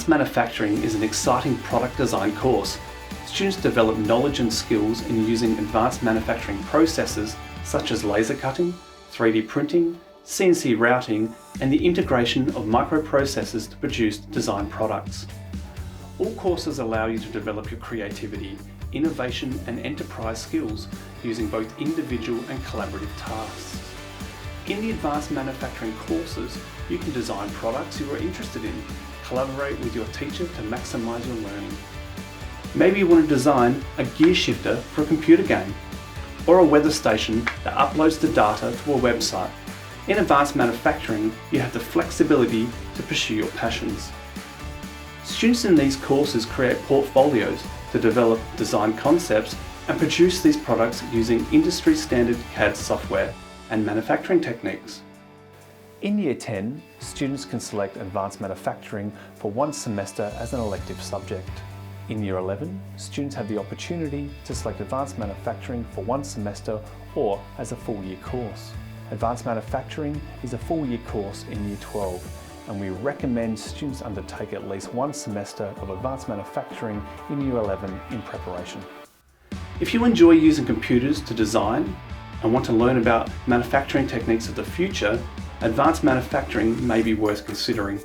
Advanced Manufacturing is an exciting product design course. Students develop knowledge and skills in using advanced manufacturing processes such as laser cutting, 3D printing, CNC routing, and the integration of microprocessors to produce design products. All courses allow you to develop your creativity, innovation and enterprise skills using both individual and collaborative tasks. In the Advanced Manufacturing courses, you can design products you are interested in, collaborate with your teacher to maximise your learning. Maybe you want to design a gear shifter for a computer game, or a weather station that uploads the data to a website. In Advanced Manufacturing, you have the flexibility to pursue your passions. Students in these courses create portfolios to develop design concepts and produce these products using industry standard CAD software and manufacturing techniques. In Year 10, students can select Advanced Manufacturing for one semester as an elective subject. In Year 11, students have the opportunity to select Advanced Manufacturing for one semester or as a full year course. Advanced Manufacturing is a full year course in Year 12, and we recommend students undertake at least one semester of Advanced Manufacturing in Year 11 in preparation. If you enjoy using computers to design and want to learn about manufacturing techniques of the future, Advanced Manufacturing may be worth considering.